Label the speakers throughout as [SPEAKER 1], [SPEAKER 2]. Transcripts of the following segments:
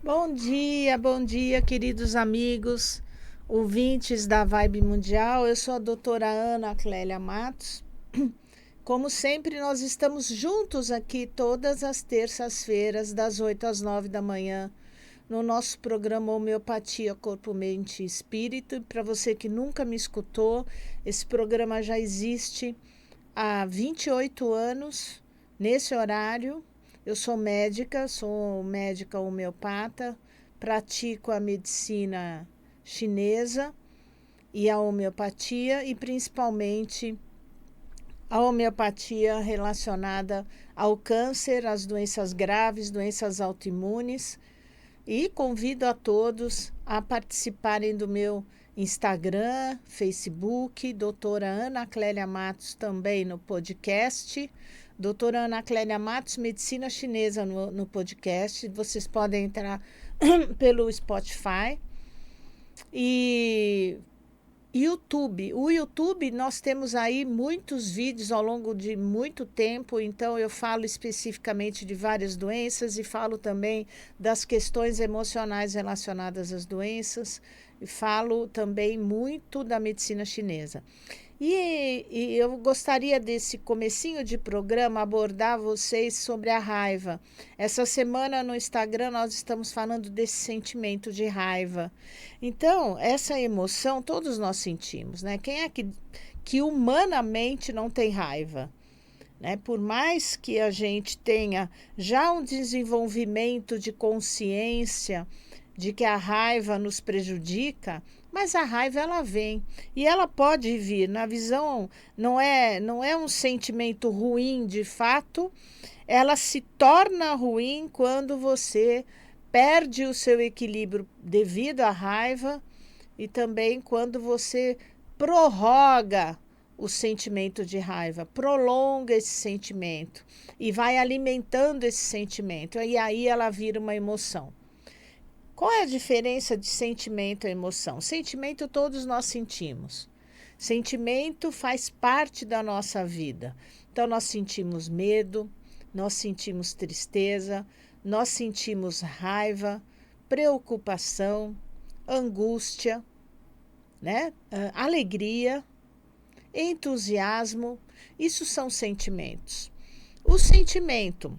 [SPEAKER 1] Bom dia, queridos amigos, ouvintes da Vibe Mundial. Eu sou a doutora Ana Clélia Matos. Como sempre, nós estamos juntos aqui todas as terças-feiras, das 8 às 9 da manhã, no nosso programa Homeopatia Corpo, Mente e Espírito. E para você que nunca me escutou, esse programa já existe há 28 anos, nesse horário. Eu sou médica homeopata, pratico a medicina chinesa e a homeopatia, e principalmente a homeopatia relacionada ao câncer, às doenças graves, doenças autoimunes. E convido a todos a participarem do meu Instagram, Facebook, doutora Ana Clélia Matos, também no podcast. Doutora Ana Clélia Matos, Medicina Chinesa no podcast. Vocês podem entrar pelo Spotify. E YouTube. O YouTube, nós temos aí muitos vídeos ao longo de muito tempo, então eu falo especificamente de várias doenças e falo também das questões emocionais relacionadas às doenças e falo também muito da medicina chinesa. E eu gostaria desse comecinho de programa abordar vocês sobre a raiva. Essa semana no Instagram nós estamos falando desse sentimento de raiva. Então, essa emoção todos nós sentimos, né? Quem é que humanamente não tem raiva? Né? Por mais que a gente tenha já um desenvolvimento de consciência de que a raiva nos prejudica, mas a raiva ela vem e ela pode vir na visão, não é um sentimento ruim de fato, ela se torna ruim quando você perde o seu equilíbrio devido à raiva e também quando você prorroga o sentimento de raiva, prolonga esse sentimento e vai alimentando esse sentimento, e aí ela vira uma emoção. Qual é a diferença de sentimento e emoção? Sentimento todos nós sentimos. Sentimento faz parte da nossa vida. Então nós sentimos medo, nós sentimos tristeza, nós sentimos raiva, preocupação, angústia, né? Alegria, entusiasmo. Isso são sentimentos. O sentimento,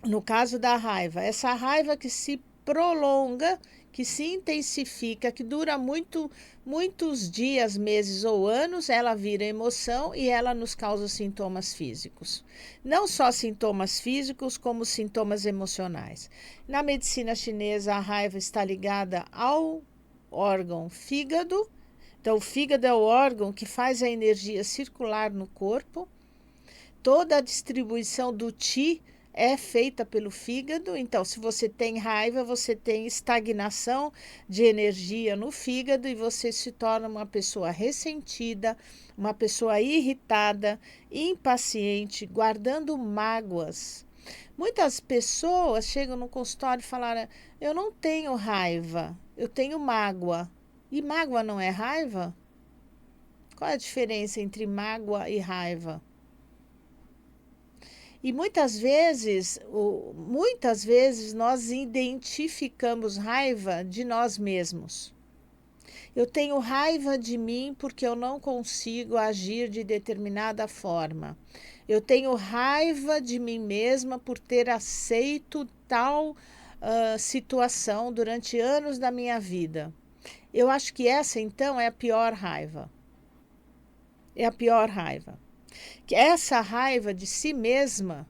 [SPEAKER 1] no caso da raiva, essa raiva que se prolonga, que se intensifica, que dura muitos dias, meses ou anos, ela vira emoção e ela nos causa sintomas físicos. Não só sintomas físicos, como sintomas emocionais. Na medicina chinesa, a raiva está ligada ao órgão fígado. Então, o fígado é o órgão que faz a energia circular no corpo. Toda a distribuição do qi é feita pelo fígado. Então, se você tem raiva, você tem estagnação de energia no fígado e você se torna uma pessoa ressentida, uma pessoa irritada, impaciente, guardando mágoas. Muitas pessoas chegam no consultório e falam: eu não tenho raiva, eu tenho mágoa. E mágoa não é raiva? Qual é a diferença entre mágoa e raiva? E muitas vezes nós identificamos raiva de nós mesmos. Eu tenho raiva de mim porque eu não consigo agir de determinada forma. Eu tenho raiva de mim mesma por ter aceito tal situação durante anos da minha vida. Eu acho que essa, então, é a pior raiva. É a pior raiva. Que essa raiva de si mesma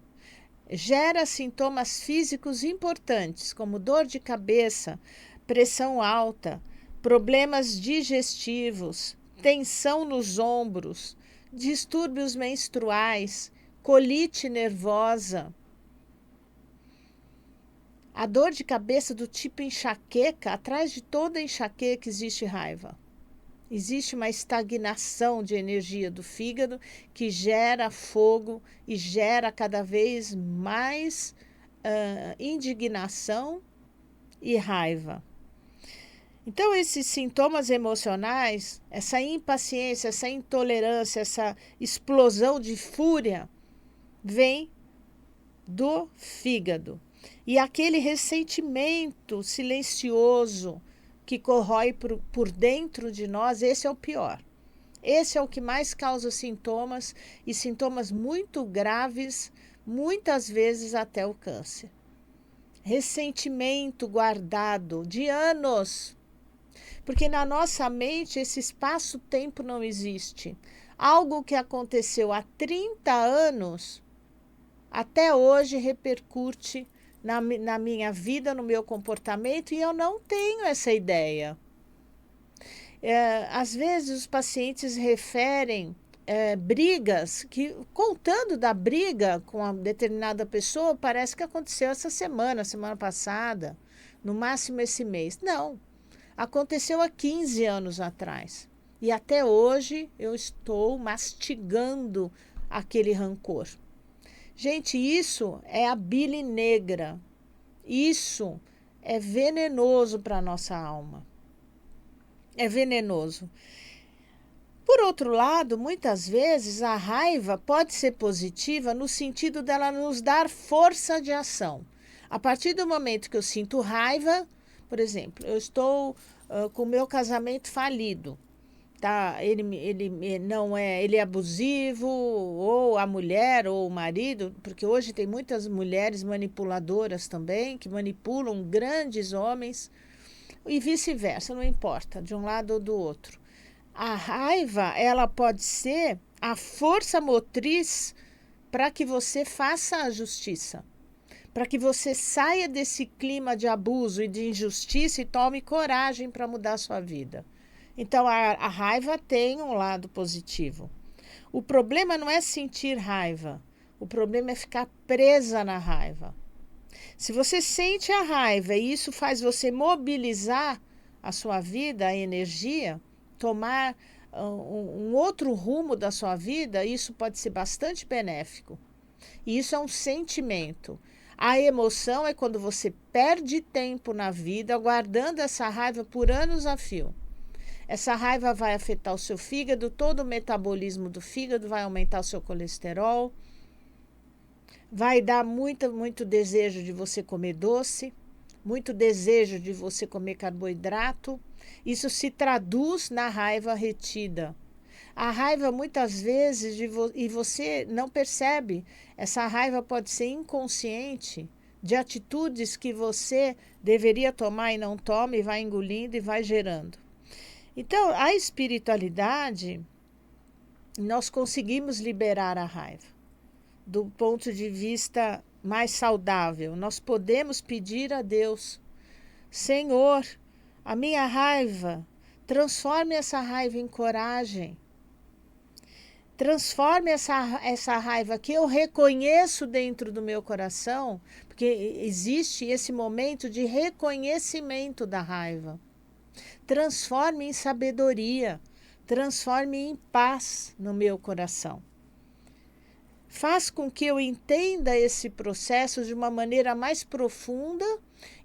[SPEAKER 1] gera sintomas físicos importantes, como dor de cabeça, pressão alta, problemas digestivos, tensão nos ombros, distúrbios menstruais, colite nervosa. A dor de cabeça do tipo enxaqueca, atrás de toda enxaqueca existe raiva. Existe uma estagnação de energia do fígado que gera fogo e gera cada vez mais indignação e raiva. Então, esses sintomas emocionais, essa impaciência, essa intolerância, essa explosão de fúria, vem do fígado. E aquele ressentimento silencioso que corrói por dentro de nós, esse é o pior. Esse é o que mais causa sintomas, e sintomas muito graves, muitas vezes até o câncer. Ressentimento guardado de anos, porque na nossa mente esse espaço-tempo não existe. Algo que aconteceu há 30 anos, até hoje repercute na minha vida, no meu comportamento, e eu não tenho essa ideia. Às vezes os pacientes referem brigas, que contando da briga com uma determinada pessoa, parece que aconteceu essa semana passada, no máximo esse mês. Não, aconteceu há 15 anos atrás. E até hoje eu estou mastigando aquele rancor. Gente, isso é a bile negra. Isso é venenoso para a nossa alma. É venenoso. Por outro lado, muitas vezes a raiva pode ser positiva no sentido dela nos dar força de ação. A partir do momento que eu sinto raiva, por exemplo, eu estou com o meu casamento falido. Tá? Ele é abusivo, ou a mulher ou o marido, porque hoje tem muitas mulheres manipuladoras também, que manipulam grandes homens, e vice-versa, não importa, de um lado ou do outro. A raiva, ela pode ser a força motriz para que você faça a justiça, para que você saia desse clima de abuso e de injustiça e tome coragem para mudar a sua vida. Então, a raiva tem um lado positivo. O problema não é sentir raiva, o problema é ficar presa na raiva. Se você sente a raiva e isso faz você mobilizar a sua vida, a energia, tomar um outro rumo da sua vida, isso pode ser bastante benéfico. E isso é um sentimento. A emoção é quando você perde tempo na vida guardando essa raiva por anos a fio. Essa raiva vai afetar o seu fígado, todo o metabolismo do fígado, vai aumentar o seu colesterol, vai dar muito desejo de você comer doce, muito desejo de você comer carboidrato. Isso se traduz na raiva retida. A raiva muitas vezes, e você não percebe, essa raiva pode ser inconsciente, de atitudes que você deveria tomar e não toma, e vai engolindo e vai gerando. Então, a espiritualidade, nós conseguimos liberar a raiva do ponto de vista mais saudável. Nós podemos pedir a Deus: Senhor, a minha raiva, transforme essa raiva em coragem. Transforme essa raiva que eu reconheço dentro do meu coração, porque existe esse momento de reconhecimento da raiva. Transforme em sabedoria, transforme em paz no meu coração. Faz com que eu entenda esse processo de uma maneira mais profunda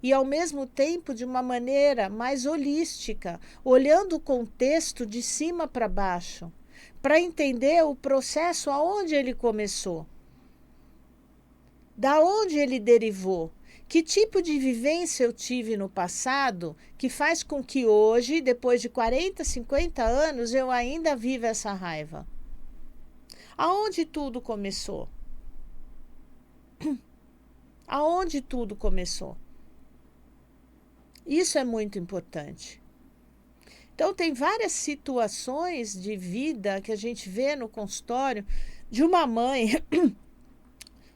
[SPEAKER 1] e, ao mesmo tempo, de uma maneira mais holística, olhando o contexto de cima para baixo, para entender o processo aonde ele começou, da onde ele derivou, que tipo de vivência eu tive no passado que faz com que hoje, depois de 40, 50 anos, eu ainda viva essa raiva. Aonde tudo começou? Aonde tudo começou? Isso é muito importante. Então, tem várias situações de vida que a gente vê no consultório de uma mãe.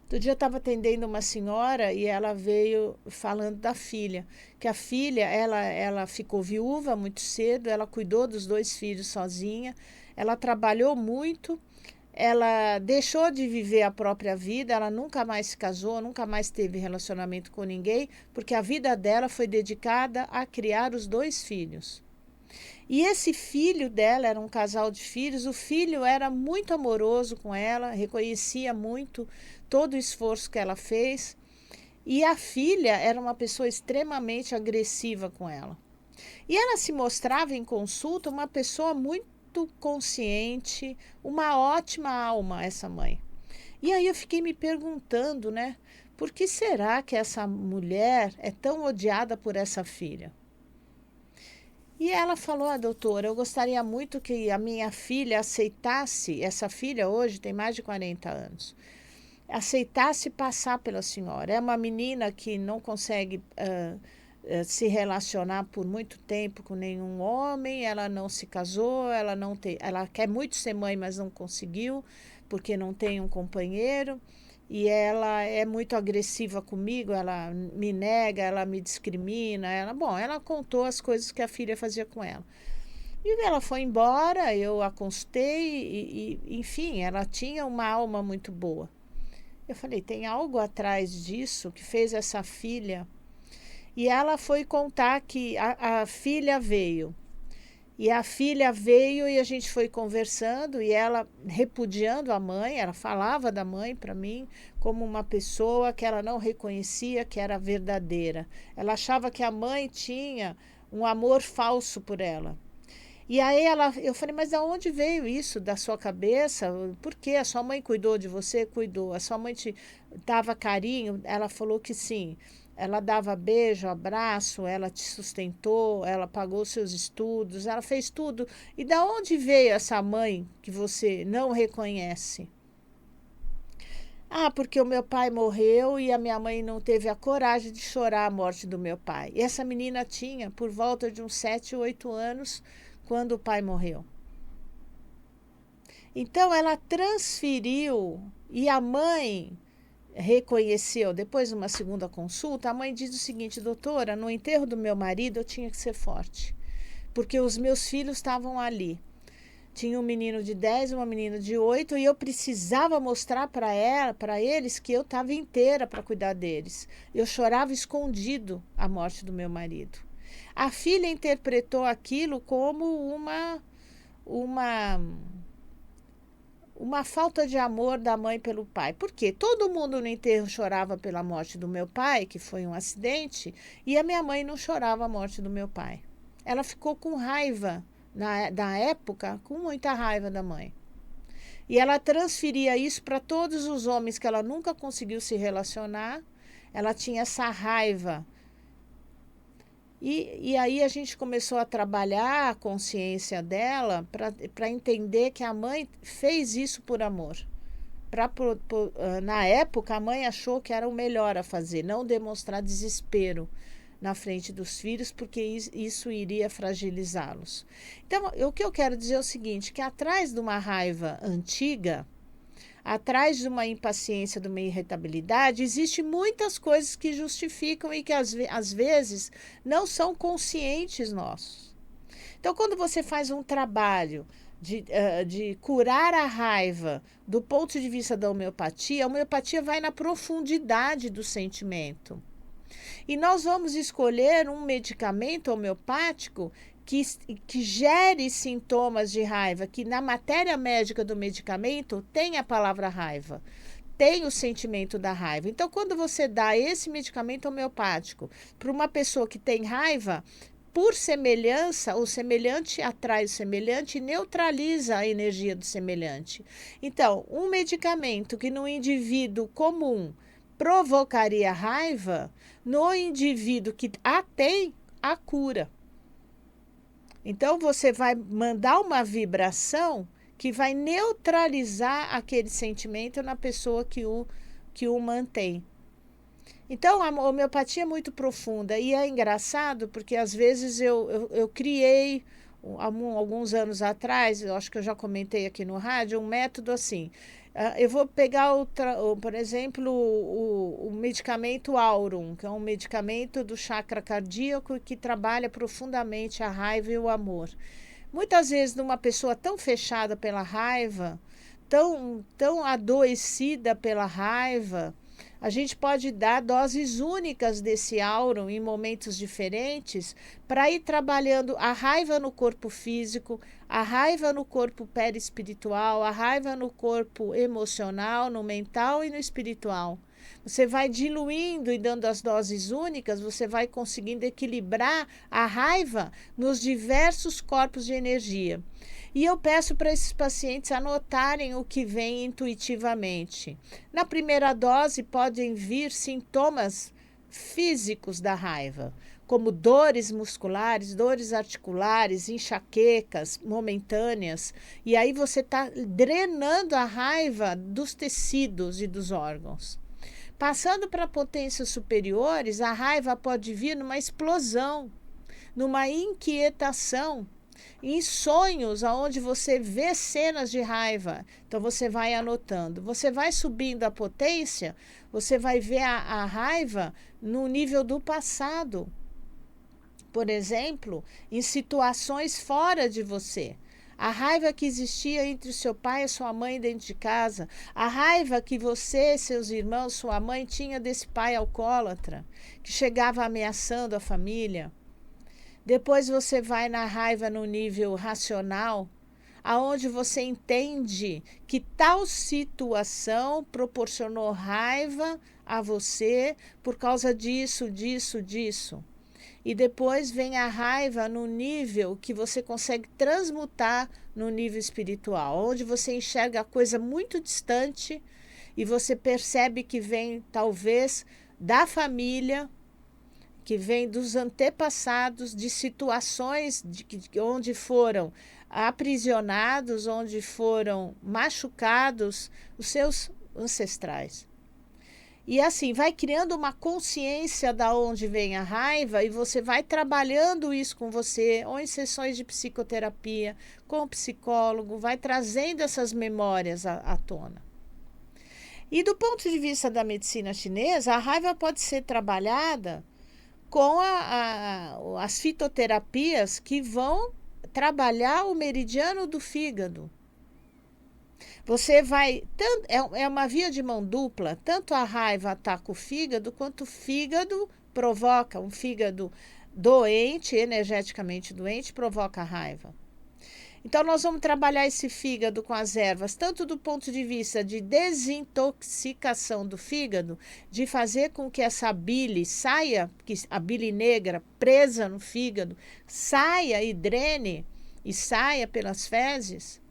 [SPEAKER 1] Outro dia eu estava atendendo uma senhora e ela veio falando da filha, que a filha, ela ficou viúva muito cedo, ela cuidou dos 2 filhos sozinha, ela trabalhou muito, ela deixou de viver a própria vida, ela nunca mais se casou, nunca mais teve relacionamento com ninguém, porque a vida dela foi dedicada a criar os 2 filhos. E esse filho dela era um casal de filhos, o filho era muito amoroso com ela, reconhecia muito todo o esforço que ela fez, e a filha era uma pessoa extremamente agressiva com ela. E ela se mostrava em consulta uma pessoa muito consciente, uma ótima alma, essa mãe. E aí eu fiquei me perguntando, né? por que será que essa mulher é tão odiada por essa filha? E ela falou, doutora, eu gostaria muito que a minha filha aceitasse, essa filha hoje tem mais de 40 anos, aceitasse passar pela senhora. É uma menina que não consegue se relacionar por muito tempo com nenhum homem, ela não se casou, ela quer muito ser mãe, mas não conseguiu, porque não tem um companheiro. E ela é muito agressiva comigo, ela me nega, ela me discrimina. Ela contou as coisas que a filha fazia com ela. E ela foi embora, eu a consultei enfim, ela tinha uma alma muito boa. Eu falei, tem algo atrás disso que fez essa filha. E ela foi contar que a filha veio. E a filha veio e a gente foi conversando e ela repudiando a mãe, ela falava da mãe para mim como uma pessoa que ela não reconhecia que era verdadeira. Ela achava que a mãe tinha um amor falso por ela. E aí eu falei, mas aonde veio isso da sua cabeça? Por quê? A sua mãe cuidou de você? Cuidou. A sua mãe te dava carinho? Ela falou que sim. Ela dava beijo, abraço, ela te sustentou, ela pagou seus estudos, ela fez tudo. E da onde veio essa mãe que você não reconhece? Ah, porque o meu pai morreu e a minha mãe não teve a coragem de chorar a morte do meu pai. E essa menina tinha por volta de uns 7, 8 anos quando o pai morreu. Então ela transferiu e a mãe reconheceu, depois de uma segunda consulta, a mãe diz o seguinte, doutora, no enterro do meu marido eu tinha que ser forte, porque os meus filhos estavam ali. Tinha um menino de 10 e uma menina de 8 e eu precisava mostrar para eles que eu estava inteira para cuidar deles. Eu chorava escondido a morte do meu marido. A filha interpretou aquilo como uma falta de amor da mãe pelo pai. Por quê? Todo mundo no enterro chorava pela morte do meu pai, que foi um acidente, e a minha mãe não chorava a morte do meu pai. Ela ficou com raiva, na época, com muita raiva da mãe. E ela transferia isso para todos os homens que ela nunca conseguiu se relacionar. Ela tinha essa raiva. E aí a gente começou a trabalhar a consciência dela para entender que a mãe fez isso por amor. Na época, a mãe achou que era o melhor a fazer, não demonstrar desespero na frente dos filhos, porque isso iria fragilizá-los. Então, o que eu quero dizer é o seguinte, que atrás de uma raiva antiga, atrás de uma impaciência, de uma irritabilidade, existem muitas coisas que justificam e que às vezes não são conscientes nossos. Então, quando você faz um trabalho de curar a raiva do ponto de vista da homeopatia, a homeopatia vai na profundidade do sentimento. E nós vamos escolher um medicamento homeopático que gere sintomas de raiva, que na matéria médica do medicamento tem a palavra raiva, tem o sentimento da raiva. Então, quando você dá esse medicamento homeopático para uma pessoa que tem raiva, por semelhança, o semelhante atrai o semelhante e neutraliza a energia do semelhante. Então, um medicamento que no indivíduo comum provocaria raiva, no indivíduo que a tem, a cura. Então, você vai mandar uma vibração que vai neutralizar aquele sentimento na pessoa que o mantém. Então, a homeopatia é muito profunda e é engraçado porque, às vezes, eu criei, alguns anos atrás, eu acho que eu já comentei aqui no rádio, um método assim. Eu vou pegar, por exemplo, o medicamento Aurum, que é um medicamento do chakra cardíaco que trabalha profundamente a raiva e o amor. Muitas vezes, numa pessoa tão fechada pela raiva, tão adoecida pela raiva, a gente pode dar doses únicas desse Aurum em momentos diferentes para ir trabalhando a raiva no corpo físico, a raiva no corpo perispiritual, a raiva no corpo emocional, no mental e no espiritual. Você vai diluindo e dando as doses únicas, você vai conseguindo equilibrar a raiva nos diversos corpos de energia. E eu peço para esses pacientes anotarem o que vem intuitivamente. Na primeira dose podem vir sintomas físicos da raiva, como dores musculares, dores articulares, enxaquecas momentâneas. E aí você está drenando a raiva dos tecidos e dos órgãos. Passando para potências superiores, a raiva pode vir numa explosão, numa inquietação, em sonhos onde você vê cenas de raiva. Então você vai anotando. Você vai subindo a potência, você vai ver a raiva no nível do passado. Por exemplo, em situações fora de você. A raiva que existia entre o seu pai e sua mãe dentro de casa. A raiva que você, seus irmãos, sua mãe tinha desse pai alcoólatra, que chegava ameaçando a família. Depois você vai na raiva no nível racional, aonde você entende que tal situação proporcionou raiva a você por causa disso, disso, disso. E depois vem a raiva no nível que você consegue transmutar no nível espiritual, onde você enxerga a coisa muito distante e você percebe que vem talvez da família, que vem dos antepassados, de situações onde foram aprisionados, onde foram machucados os seus ancestrais. E assim, vai criando uma consciência da onde vem a raiva e você vai trabalhando isso com você, ou em sessões de psicoterapia, com o psicólogo, vai trazendo essas memórias à tona. E do ponto de vista da medicina chinesa, a raiva pode ser trabalhada com as fitoterapias que vão trabalhar o meridiano do fígado. Você vai, é uma via de mão dupla, tanto a raiva ataca o fígado, quanto o fígado provoca, um fígado doente, energeticamente doente, provoca a raiva. Então nós vamos trabalhar esse fígado com as ervas, tanto do ponto de vista de desintoxicação do fígado, de fazer com que essa bile saia, que a bile negra presa no fígado, saia e drene e saia pelas fezes,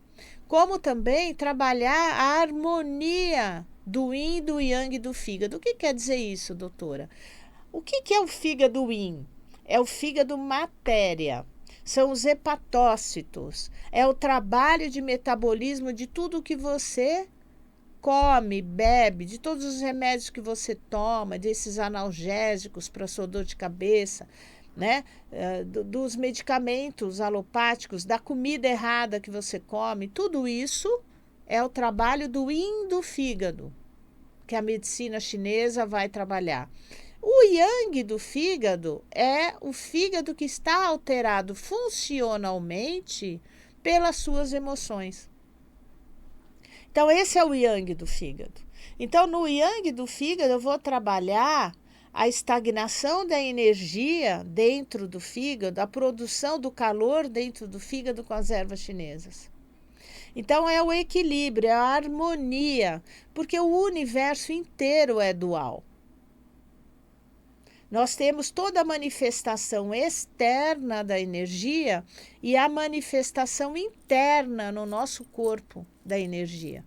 [SPEAKER 1] como também trabalhar a harmonia do yin e do yang do fígado. O que quer dizer isso, doutora? O que é o fígado yin? É o fígado matéria. São os hepatócitos. É o trabalho de metabolismo de tudo que você come, bebe, de todos os remédios que você toma, desses analgésicos para sua dor de cabeça, né? Dos medicamentos alopáticos, da comida errada que você come, tudo isso é o trabalho do yin do fígado, que a medicina chinesa vai trabalhar. O yang do fígado é o fígado que está alterado funcionalmente pelas suas emoções. Então, esse é o yang do fígado. Então, no yang do fígado, eu vou trabalhar a estagnação da energia dentro do fígado, a produção do calor dentro do fígado com as ervas chinesas. Então é o equilíbrio, é a harmonia, porque o universo inteiro é dual. Nós temos toda a manifestação externa da energia e a manifestação interna no nosso corpo da energia.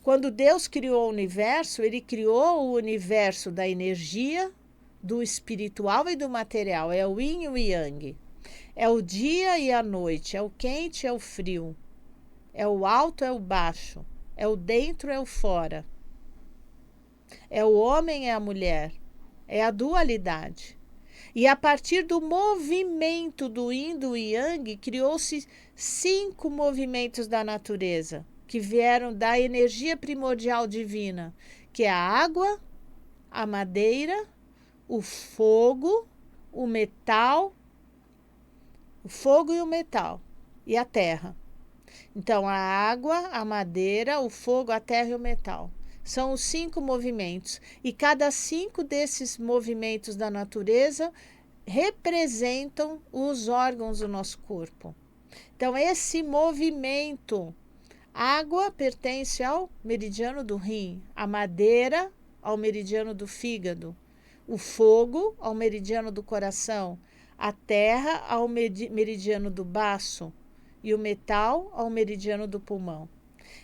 [SPEAKER 1] Quando Deus criou o universo, ele criou o universo da energia, do espiritual e do material. É o yin e o yang. É o dia e a noite, é o quente e é o frio. É o alto, é o baixo. É o dentro, é o fora. É o homem e a mulher. É a dualidade. E a partir do movimento do yin e do yang, criou-se 5 movimentos da natureza, que vieram da energia primordial divina, que é a água, a madeira, o fogo, o metal, o fogo e o metal, e a terra. Então, a água, a madeira, o fogo, a terra e o metal. São os 5 movimentos. E cada 5 desses movimentos da natureza representam os órgãos do nosso corpo. Então, esse movimento Água pertence ao meridiano do rim, a madeira ao meridiano do fígado, o fogo ao meridiano do coração, a terra ao meridiano do baço e o metal ao meridiano do pulmão.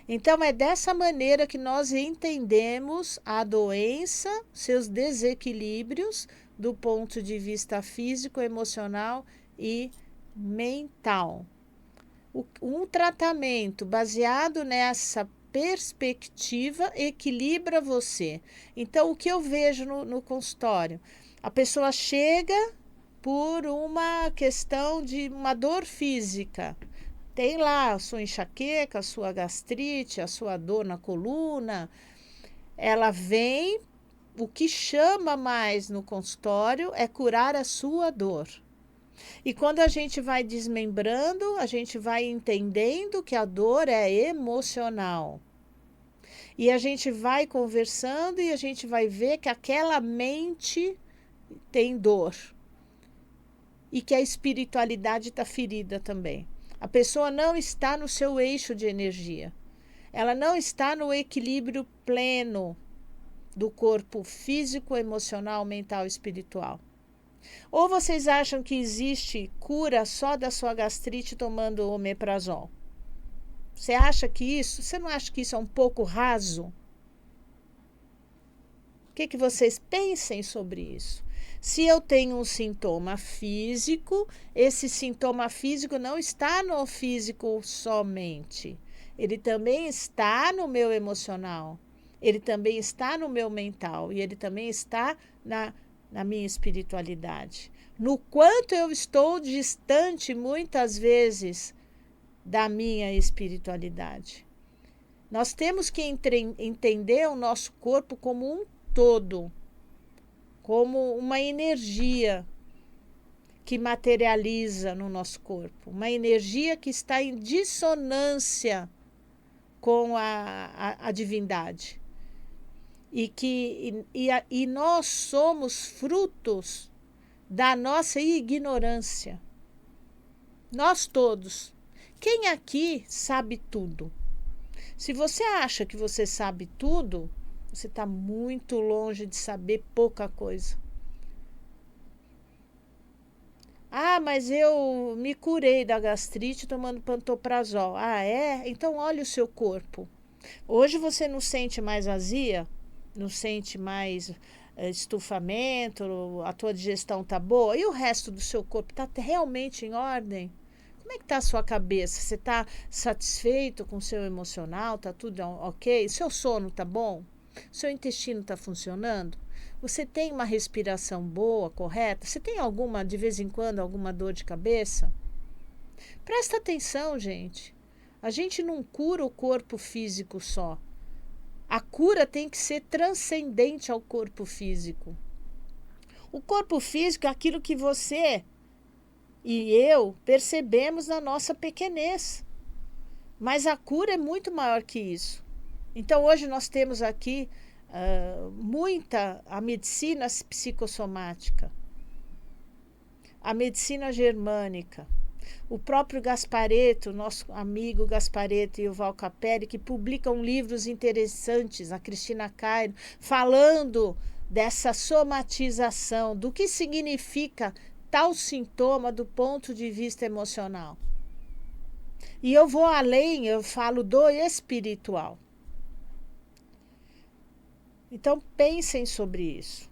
[SPEAKER 1] Então, é dessa maneira que nós entendemos a doença, seus desequilíbrios do ponto de vista físico, emocional e mental. Um tratamento baseado nessa perspectiva equilibra você. Então, o que eu vejo no consultório? A pessoa chega por uma questão de uma dor física. Tem lá a sua enxaqueca, a sua gastrite, a sua dor na coluna. Ela vem, o que chama mais no consultório é curar a sua dor. E quando a gente vai desmembrando, a gente vai entendendo que a dor é emocional. E a gente vai conversando e a gente vai ver que aquela mente tem dor. E que a espiritualidade está ferida também. A pessoa não está no seu eixo de energia. Ela não está no equilíbrio pleno do corpo físico, emocional, mental e espiritual. Ou vocês acham que existe cura só da sua gastrite tomando omeprazol? Você acha que isso? Você não acha que isso é um pouco raso? O que vocês pensem sobre isso? Se eu tenho um sintoma físico, esse sintoma físico não está no físico somente. Ele também está no meu emocional. Ele também está no meu mental. E ele também está na minha espiritualidade. No quanto eu estou distante, muitas vezes, da minha espiritualidade. Nós temos que entender o nosso corpo como um todo, como uma energia que materializa no nosso corpo, uma energia que está em dissonância com a divindade. E nós somos frutos da nossa ignorância. Nós todos. Quem aqui sabe tudo? Se você acha que você sabe tudo, você está muito longe de saber pouca coisa. Ah, mas eu me curei da gastrite tomando pantoprazol. Ah, é? Então olha o seu corpo. Hoje você não sente mais azia? Não sente mais estufamento? A tua digestão tá boa? E o resto do seu corpo está realmente em ordem? Como é que está a sua cabeça? Você está satisfeito com o seu emocional? Está tudo ok? Seu sono está bom? Seu intestino está funcionando? Você tem uma respiração boa, correta? Você tem alguma, de vez em quando, alguma dor de cabeça? Presta atenção, gente. A gente não cura o corpo físico só. A cura tem que ser transcendente ao corpo físico. O corpo físico é aquilo que você e eu percebemos na nossa pequenez. Mas a cura é muito maior que isso. Então, hoje nós temos aqui a medicina psicossomática, a medicina germânica, o próprio Gasparetto, nosso amigo Gasparetto e o Val Capelli, que publicam livros interessantes, a Cristina Cairo, falando dessa somatização, do que significa tal sintoma do ponto de vista emocional. E eu vou além, eu falo do espiritual. Então, pensem sobre isso.